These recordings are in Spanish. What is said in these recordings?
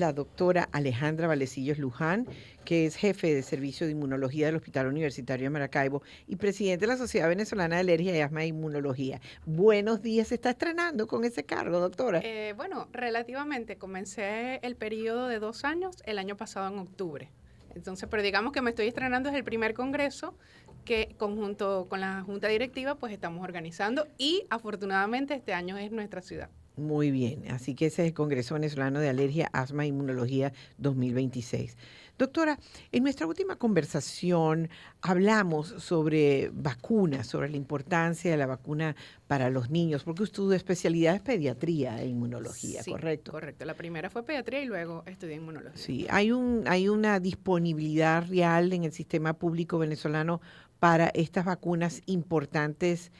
la doctora Alejandra Valecillos Luján, que es jefe de Servicio de Inmunología del Hospital Universitario de Maracaibo y presidente de la Sociedad Venezolana de Alergia y Asma e Inmunología. Buenos días, se está estrenando con ese cargo, doctora. Bueno, relativamente, comencé el periodo de 2 años el año pasado en octubre. Entonces, pero digamos que me estoy estrenando desde el primer congreso que conjunto con la junta directiva pues estamos organizando y afortunadamente este año es nuestra ciudad. Muy bien, así que ese es el Congreso Venezolano de Alergia, Asma e Inmunología 2026. Doctora, en nuestra última conversación hablamos sobre vacunas, sobre la importancia de la vacuna para los niños, porque tu especialidad es pediatría e inmunología, Sí, ¿correcto? correcto. La primera fue pediatría y luego estudié inmunología. Sí, hay una disponibilidad real en el sistema público venezolano para estas vacunas importantes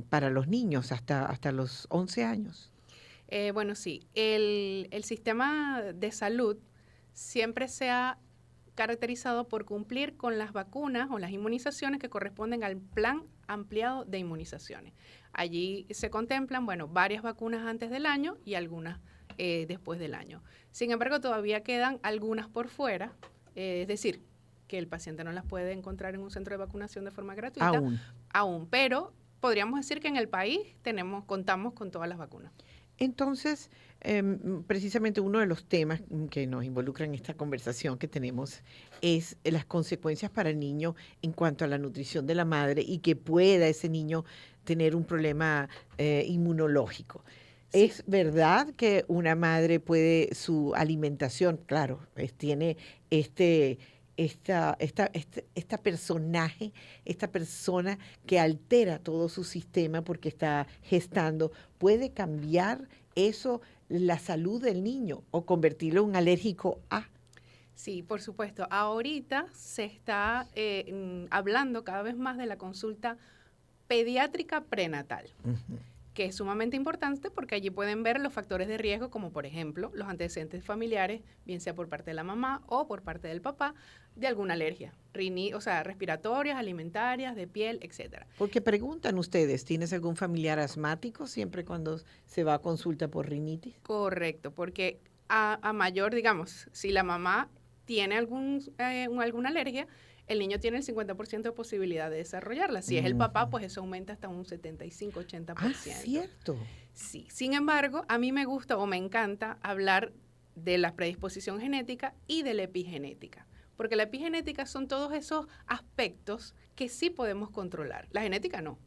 para los niños hasta los 11 años. Bueno, sí, el sistema de salud siempre se ha caracterizado por cumplir con las vacunas o las inmunizaciones que corresponden al plan ampliado de inmunizaciones. Allí se contemplan, bueno, varias vacunas antes del año y algunas después del año. Sin embargo, todavía quedan algunas por fuera, es decir, que el paciente no las puede encontrar en un centro de vacunación de forma gratuita Aún. aún, pero podríamos decir que en el país contamos con todas las vacunas. Entonces, precisamente uno de los temas que nos involucra en esta conversación que tenemos es las consecuencias para el niño en cuanto a la nutrición de la madre y que pueda ese niño tener un problema inmunológico. Sí, ¿Es verdad que una madre puede, su alimentación, claro, tiene este, esta personaje, esta persona que altera todo su sistema porque está gestando, puede cambiar eso la salud del niño o convertirlo en un alérgico a? sí, por supuesto. Ahorita se está hablando cada vez más de la consulta pediátrica prenatal, Ujú. que es sumamente importante porque allí pueden ver los factores de riesgo, como por ejemplo los antecedentes familiares, bien sea por parte de la mamá o por parte del papá, de alguna alergia, o sea, respiratorias, alimentarias, de piel, etcétera. Porque preguntan ustedes, ¿tienes algún familiar asmático siempre cuando se va a consulta por rinitis? Correcto, porque a mayor, digamos, si la mamá tiene alguna alergia, el niño tiene el 50% de posibilidad de desarrollarla. Si es el papá, Ujú. pues eso aumenta hasta un 75, Ah, 80%. cierto. Sí, sin embargo, a mí me gusta o me encanta hablar de la predisposición genética y de la epigenética, porque la epigenética son todos esos aspectos que sí podemos controlar. La genética no,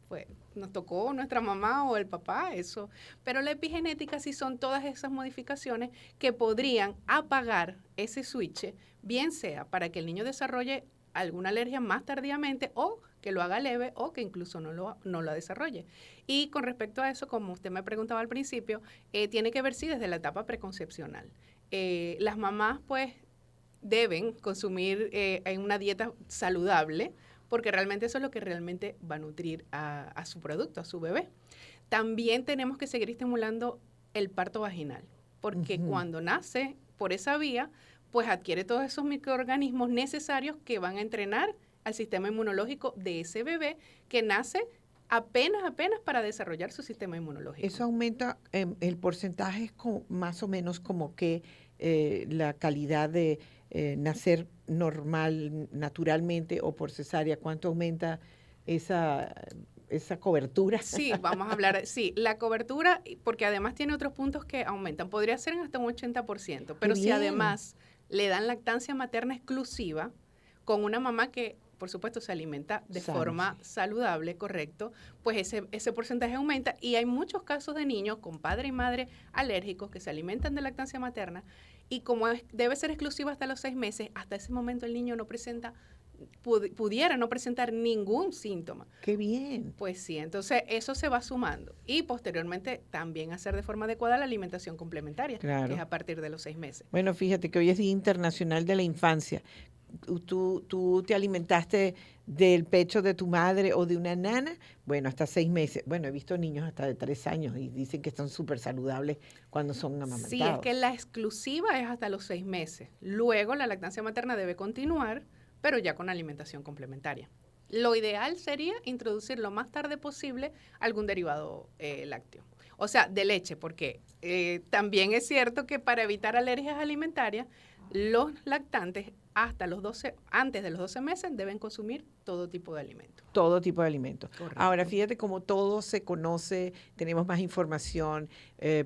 nos tocó nuestra mamá o el papá, eso, pero la epigenética sí son todas esas modificaciones que podrían apagar ese switch, bien sea para que el niño desarrolle alguna alergia más tardíamente o que lo haga leve o que incluso no lo desarrolle. Y con respecto a eso, como usted me preguntaba al principio, tiene que ver sí desde la etapa preconcepcional. Las mamás pues deben consumir en una dieta saludable porque realmente eso es lo que realmente va a nutrir a su producto, a su bebé. También tenemos que seguir estimulando el parto vaginal, porque Ujú. cuando nace por esa vía, pues adquiere todos esos microorganismos necesarios que van a entrenar al sistema inmunológico de ese bebé que nace apenas para desarrollar su sistema inmunológico. Eso aumenta, el porcentaje es más o menos como que la calidad de nacer normal, naturalmente o por cesárea, ¿cuánto aumenta esa, esa cobertura? Sí, vamos a hablar, sí, la cobertura, porque además tiene otros puntos que aumentan, podría ser en hasta un 80%, ¡Qué pero si bien! además le dan lactancia materna exclusiva con una mamá que, por supuesto, se alimenta de Sano, sí. forma saludable, correcto, pues ese porcentaje aumenta y hay muchos casos de niños con padre y madre alérgicos que se alimentan de lactancia materna y como debe ser exclusiva hasta los 6 meses, hasta ese momento el niño no presenta, pudiera no presentar ningún síntoma. ¡Qué bien! Pues sí, entonces eso se va sumando y posteriormente también hacer de forma adecuada la alimentación complementaria, que es Claro. a partir de los 6 meses. Bueno, fíjate que hoy es Día Internacional de la Infancia. ¿Tú te alimentaste del pecho de tu madre o de una nana? Bueno, hasta 6 meses. Bueno, he visto niños hasta de 3 años y dicen que están súper saludables cuando son Sí, es que amamantados. la exclusiva es hasta los 6 meses. Luego la lactancia materna debe continuar, pero ya con alimentación complementaria. Lo ideal sería introducir lo más tarde posible algún derivado lácteo. O sea, de leche, porque también es cierto que para evitar alergias alimentarias, los lactantes antes de los 12 meses deben consumir todo tipo de alimentos. Todo tipo de alimentos. Correcto. Ahora, fíjate cómo todo se conoce, tenemos más información.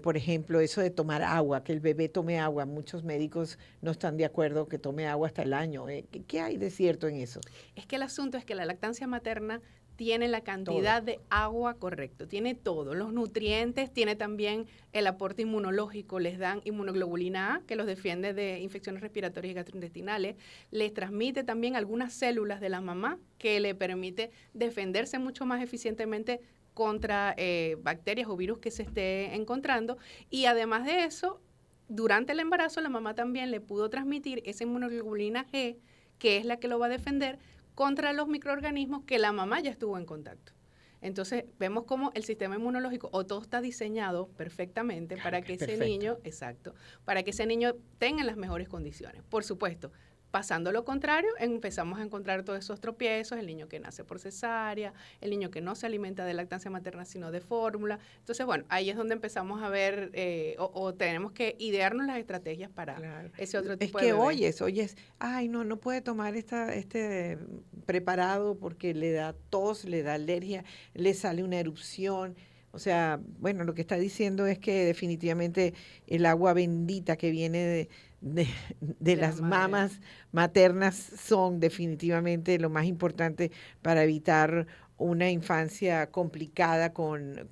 Por ejemplo, eso de tomar agua, que el bebé tome agua. Muchos médicos no están de acuerdo que tome agua hasta el año. ¿Qué hay de cierto en eso? Es que el asunto es que la lactancia materna tiene la cantidad de agua correcto, tiene todo, los nutrientes, tiene también el aporte inmunológico, les dan inmunoglobulina A, que los defiende de infecciones respiratorias y gastrointestinales, les transmite también algunas células de la mamá que le permite defenderse mucho más eficientemente contra bacterias o virus que se esté encontrando, y además de eso, durante el embarazo la mamá también le pudo transmitir esa inmunoglobulina G, que es la que lo va a defender contra los microorganismos que la mamá ya estuvo en contacto. Entonces, vemos cómo el sistema inmunológico, o todo está diseñado perfectamente para que ese niño, para que ese niño tenga las mejores condiciones. Por supuesto, pasando lo contrario, empezamos a encontrar todos esos tropiezos, el niño que nace por cesárea, el niño que no se alimenta de lactancia materna sino de fórmula. Entonces, bueno, ahí es donde empezamos a ver o tenemos que idearnos las estrategias para ese otro tipo de bebé. Es que oyes, ay, no puede tomar este preparado porque le da tos, le da alergia, le sale una erupción. O sea, bueno, lo que está diciendo es que definitivamente el agua bendita que viene de las mamas maternas son definitivamente lo más importante para evitar una infancia complicada con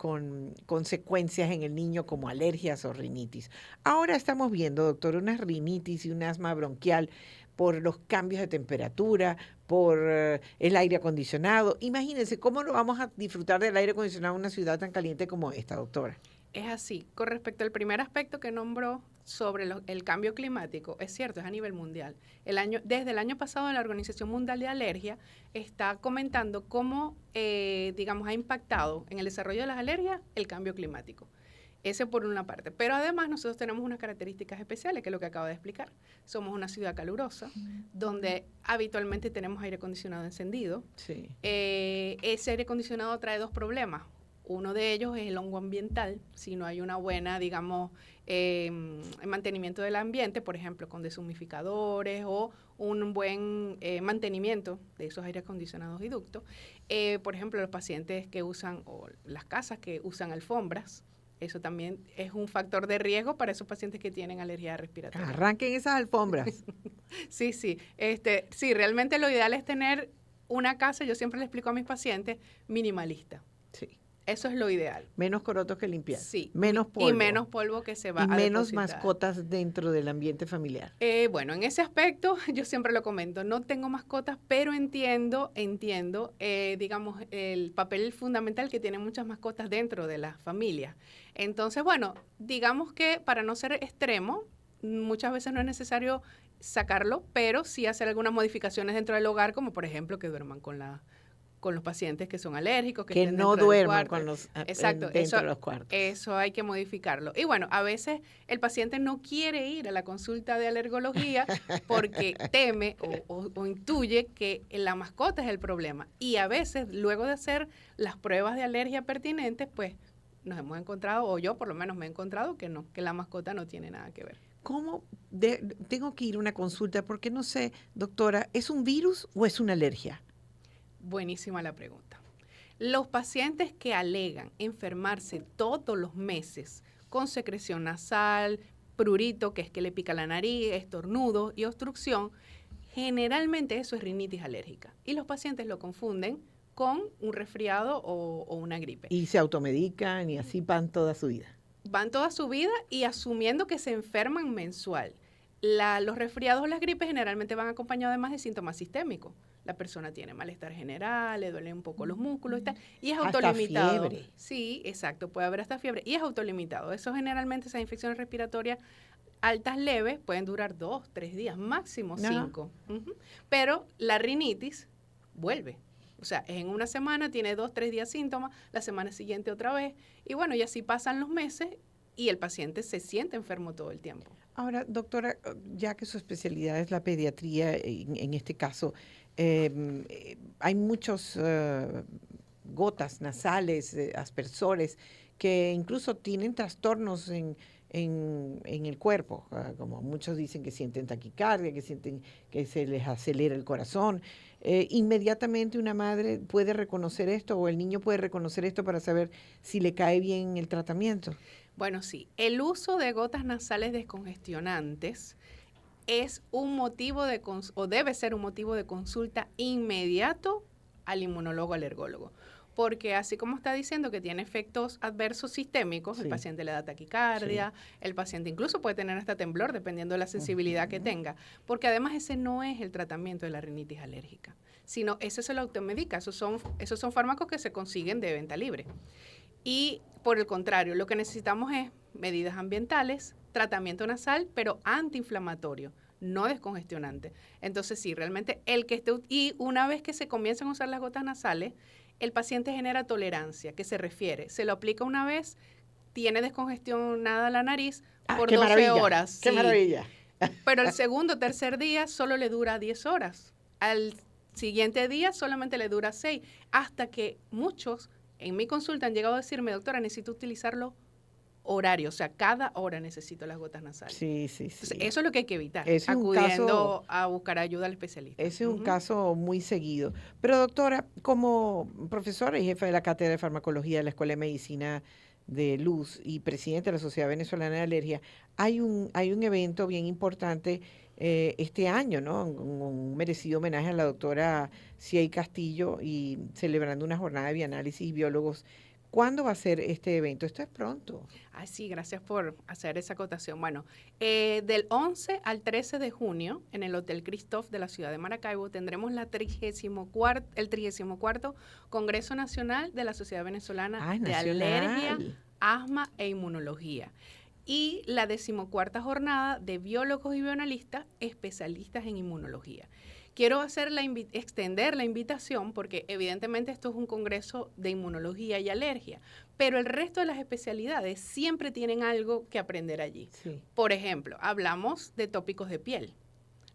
consecuencias en el niño como alergias o rinitis. Ahora estamos viendo, doctor, una rinitis y un asma bronquial por los cambios de temperatura, por el aire acondicionado. Imagínense, ¿cómo lo vamos a disfrutar del aire acondicionado en una ciudad tan caliente como esta, doctora? Es así. Con respecto al primer aspecto que nombró sobre el cambio climático, es cierto, es a nivel mundial. Desde el año pasado, la Organización Mundial de Alergia está comentando cómo, digamos, ha impactado en el desarrollo de las alergias el cambio climático. Ese por una parte. Pero además nosotros tenemos unas características especiales, que es lo que acabo de explicar. Somos una ciudad calurosa, donde habitualmente tenemos aire acondicionado encendido. Sí. Ese aire acondicionado trae dos problemas. Uno de ellos es el hongo ambiental. Si no hay una buena, digamos, mantenimiento del ambiente, por ejemplo, con deshumificadores o un buen mantenimiento de esos aires acondicionados y ductos. Por ejemplo, los pacientes que usan, o las casas que usan alfombras, eso también es un factor de riesgo para esos pacientes que tienen alergia respiratoria. Arranquen esas alfombras. Sí. Sí, realmente lo ideal es tener una casa, yo siempre le explico a mis pacientes, minimalista. Sí. Eso es lo ideal. Menos corotos que limpiar. Sí. Menos polvo. Y menos polvo que se va a depositar. Y menos depositar. mascotas dentro del ambiente familiar. Bueno, en ese aspecto yo siempre lo comento, no tengo mascotas, pero entiendo, digamos, el papel fundamental que tienen muchas mascotas dentro de las familias. Entonces, bueno, digamos que para no ser extremo, muchas veces no es necesario sacarlo, pero sí hacer algunas modificaciones dentro del hogar, como por ejemplo que duerman con los pacientes que son alérgicos, que no duerman con los exacto, dentro de los cuartos. Eso hay que modificarlo. Y bueno, a veces el paciente no quiere ir a la consulta de alergología porque teme o intuye que la mascota es el problema. Y a veces, luego de hacer las pruebas de alergia pertinentes, pues nos hemos encontrado, o yo por lo menos me he encontrado, que no, que la mascota no tiene nada que ver. ¿Cómo tengo que ir a una consulta? Porque no sé, doctora, ¿es un virus o es una alergia? Buenísima la pregunta. Los pacientes que alegan enfermarse todos los meses con secreción nasal, prurito, que es que le pica la nariz, estornudo y obstrucción, generalmente eso es rinitis alérgica. Y los pacientes lo confunden con un resfriado o una gripe. Y se automedican y así van toda su vida. Van toda su vida y asumiendo que se enferman mensual. Los resfriados o las gripes generalmente van acompañados además de síntomas sistémicos. La persona tiene malestar general, le duelen un poco los músculos y tal, y es autolimitado. Hasta fiebre. Sí, exacto, puede haber hasta fiebre y es autolimitado. Eso generalmente, esas infecciones respiratorias altas leves pueden durar 2, 3 días, máximo 5. Pero la rinitis vuelve. O sea, en una semana tiene 2, 3 días síntomas, la semana siguiente otra vez, y bueno, y así pasan los meses y el paciente se siente enfermo todo el tiempo. Ahora, doctora, ya que su especialidad es la pediatría, en este caso, hay muchos gotas nasales, aspersores, que incluso tienen trastornos en el cuerpo, como muchos dicen que sienten taquicardia, que sienten que se les acelera el corazón. Inmediatamente una madre puede reconocer esto o el niño puede reconocer esto para saber si le cae bien el tratamiento. Bueno, sí, el uso de gotas nasales descongestionantes es un motivo o debe ser un motivo de consulta inmediato al inmunólogo alergólogo. Porque así como está diciendo que tiene efectos adversos sistémicos, el paciente le da taquicardia, el paciente incluso puede tener hasta temblor dependiendo de la sensibilidad que tenga, porque además ese no es el tratamiento de la rinitis alérgica, sino ese se lo automedica, esos son fármacos que se consiguen de venta libre. Y por el contrario, lo que necesitamos es medidas ambientales, tratamiento nasal, pero antiinflamatorio, no descongestionante. Entonces sí, realmente y una vez que se comienzan a usar las gotas nasales, el paciente genera tolerancia, que se refiere, se lo aplica una vez, tiene descongestionada la nariz por 12 horas. ¡Qué maravilla! Pero el segundo o tercer día solo le dura 10 horas. Al siguiente día solamente le dura 6, hasta que muchos en mi consulta han llegado a decirme, doctora, necesito utilizarlo horario, o sea, cada hora necesito las gotas nasales. Sí. Entonces, eso es lo que hay que evitar, Ese acudiendo a buscar ayuda al especialista. Ese es un caso muy seguido. Pero doctora, como profesora y jefa de la Cátedra de Farmacología de la Escuela de Medicina de Luz y presidente de la Sociedad Venezolana de Alergia, hay un evento bien importante este año, ¿no? Un merecido homenaje a la doctora Ciey Castillo y celebrando una jornada de bioanálisis y biólogos. ¿Cuándo va a ser este evento? Esto es pronto. Sí, gracias por hacer esa acotación. Bueno, del 11 al 13 de junio, en el Hotel Christoph de la ciudad de Maracaibo, tendremos el 34º Congreso Nacional de la Sociedad Venezolana de Alergia, Asma e Inmunología. Y la 14ª jornada de biólogos y bioanalistas especialistas en inmunología. Quiero extender la invitación porque evidentemente esto es un congreso de inmunología y alergia, pero el resto de las especialidades siempre tienen algo que aprender allí. Sí. Por ejemplo, hablamos de tópicos de piel,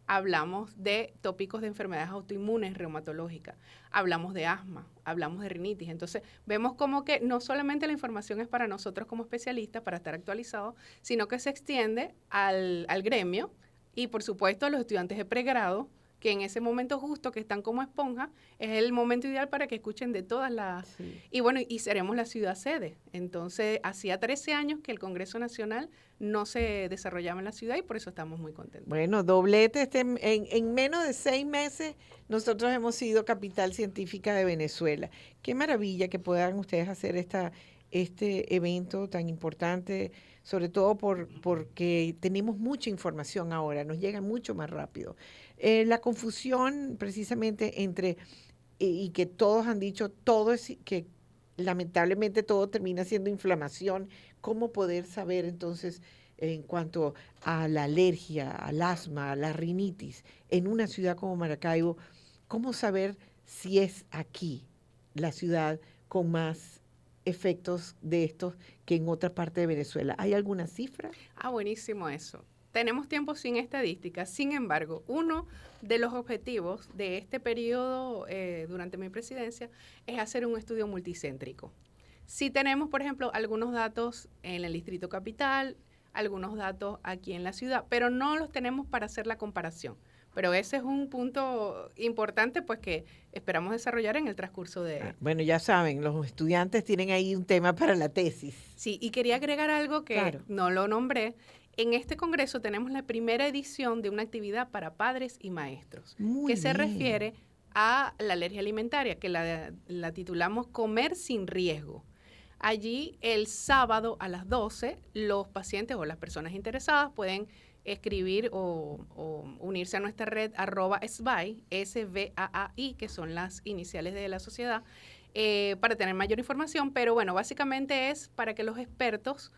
hablamos de tópicos de enfermedades autoinmunes reumatológicas, hablamos de asma, hablamos de rinitis. Entonces, vemos como que no solamente la información es para nosotros como especialistas, para estar actualizados, sino que se extiende al gremio y, por supuesto, a los estudiantes de pregrado, que en ese momento justo que están como esponja, es el momento ideal para que escuchen de todas las... Sí. Y bueno, y seremos la ciudad sede. Entonces, hacía 13 años que el Congreso Nacional no se desarrollaba en la ciudad y por eso estamos muy contentos. Bueno, doblete, en menos de 6 meses nosotros hemos sido capital científica de Venezuela. Qué maravilla que puedan ustedes hacer este evento tan importante, sobre todo porque tenemos mucha información ahora, nos llega mucho más rápido. La confusión precisamente entre, y que todos han dicho, todo es que lamentablemente todo termina siendo inflamación. ¿Cómo poder saber entonces en cuanto a la alergia, al asma, a la rinitis, en una ciudad como Maracaibo, cómo saber si es aquí la ciudad con más efectos de estos que en otra parte de Venezuela? ¿Hay alguna cifra? Buenísimo eso. Tenemos tiempo sin estadísticas, sin embargo, uno de los objetivos de este periodo durante mi presidencia es hacer un estudio multicéntrico. Sí tenemos, por ejemplo, algunos datos en el Distrito Capital, algunos datos aquí en la ciudad, pero no los tenemos para hacer la comparación. Pero ese es un punto importante, pues, que esperamos desarrollar en el transcurso de... Bueno, ya saben, los estudiantes tienen ahí un tema para la tesis. Sí, y quería agregar algo que no lo nombré. En este congreso tenemos la primera edición de una actividad para padres y maestros, que se refiere a la alergia alimentaria, que la titulamos Comer sin riesgo. Allí, el sábado a las 12, los pacientes o las personas interesadas pueden escribir o unirse a nuestra red @SBAI, SBAAI, que son las iniciales de la sociedad, para tener mayor información. Pero bueno, básicamente es para que los expertos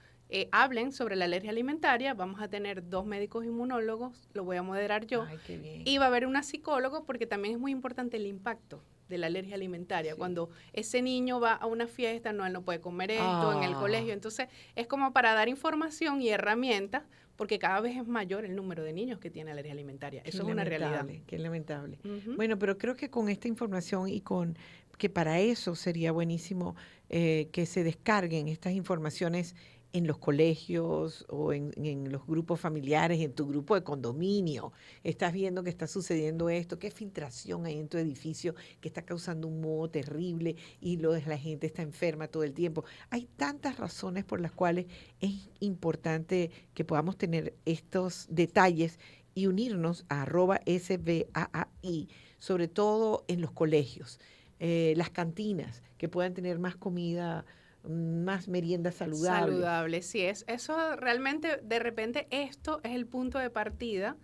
hablen sobre la alergia alimentaria. Vamos a tener 2 médicos inmunólogos, lo voy a moderar yo. Ay, qué bien. Y va a haber una psicóloga, porque también es muy importante el impacto de la alergia alimentaria. Sí. Cuando ese niño va a una fiesta, él no puede comer esto en el colegio. Entonces, es como para dar información y herramientas, porque cada vez es mayor el número de niños que tienen alergia alimentaria. Eso es una realidad. Qué lamentable. Bueno, pero creo que con esta información y con que para eso sería buenísimo que se descarguen estas informaciones en los colegios o en los grupos familiares, en tu grupo de condominio. Estás viendo que está sucediendo esto, qué filtración hay en tu edificio que está causando un moho terrible y la gente está enferma todo el tiempo. Hay tantas razones por las cuales es importante que podamos tener estos detalles y unirnos a @SBAAI, sobre todo en los colegios, las cantinas, que puedan tener más comida, más meriendas saludables. Saludable, sí es. Eso realmente, de repente, esto es el punto de partida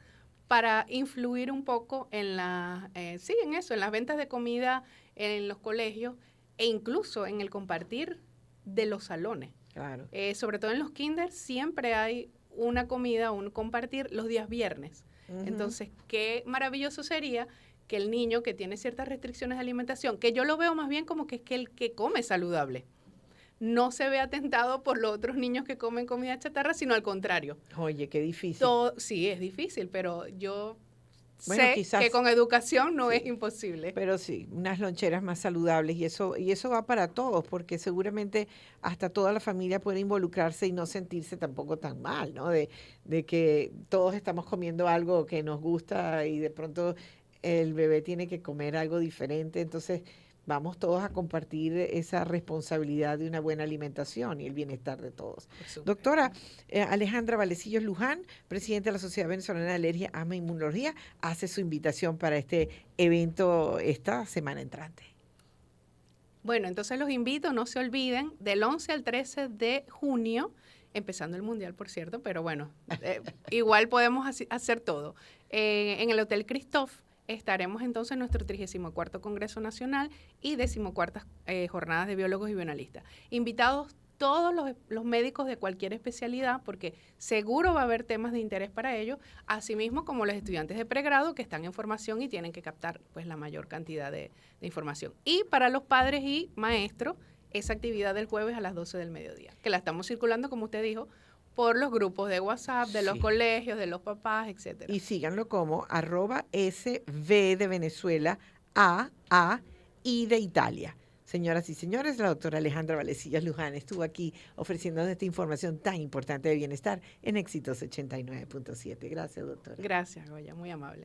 para influir un poco en sí, en eso, en las ventas de comida en los colegios e incluso en el compartir de los salones. Claro. Sobre todo en los kinder siempre hay una comida, un compartir los días viernes. Entonces, qué maravilloso sería que el niño que tiene ciertas restricciones de alimentación, que yo lo veo más bien como que es que el que come saludable, no se ve atentado por los otros niños que comen comida chatarra, sino al contrario. Oye, qué difícil. Sí, es difícil, pero yo Bueno, sé que con educación no es imposible. Pero sí, unas loncheras más saludables y eso va para todos, porque seguramente hasta toda la familia puede involucrarse y no sentirse tampoco tan mal, ¿no? De que todos estamos comiendo algo que nos gusta y de pronto el bebé tiene que comer algo diferente, entonces vamos todos a compartir esa responsabilidad de una buena alimentación y el bienestar de todos. Doctora Alejandra Valecillos Luján, presidenta de la Sociedad Venezolana de Alergia, Asma e Inmunología, hace su invitación para este evento esta semana entrante. Bueno, entonces los invito, no se olviden, del 11 al 13 de junio, empezando el Mundial, por cierto, pero bueno, igual podemos hacer todo. En el Hotel Christoph estaremos entonces en nuestro 34º Congreso Nacional y 14ª Jornadas de Biólogos y Bioanalistas. Invitados todos los médicos de cualquier especialidad, porque seguro va a haber temas de interés para ellos, asimismo como los estudiantes de pregrado que están en formación y tienen que captar pues la mayor cantidad de información. Y para los padres y maestros, esa actividad del jueves a las 12 del mediodía, que la estamos circulando, como usted dijo, por los grupos de WhatsApp, de los colegios, de los papás, etcétera. Y síganlo como @SV de Venezuela, I de Italia. Señoras y señores, la doctora Alejandra Valecillos Luján estuvo aquí ofreciéndonos esta información tan importante de bienestar en Éxitos 89.7. Gracias, doctora. Gracias, Goya, muy amable.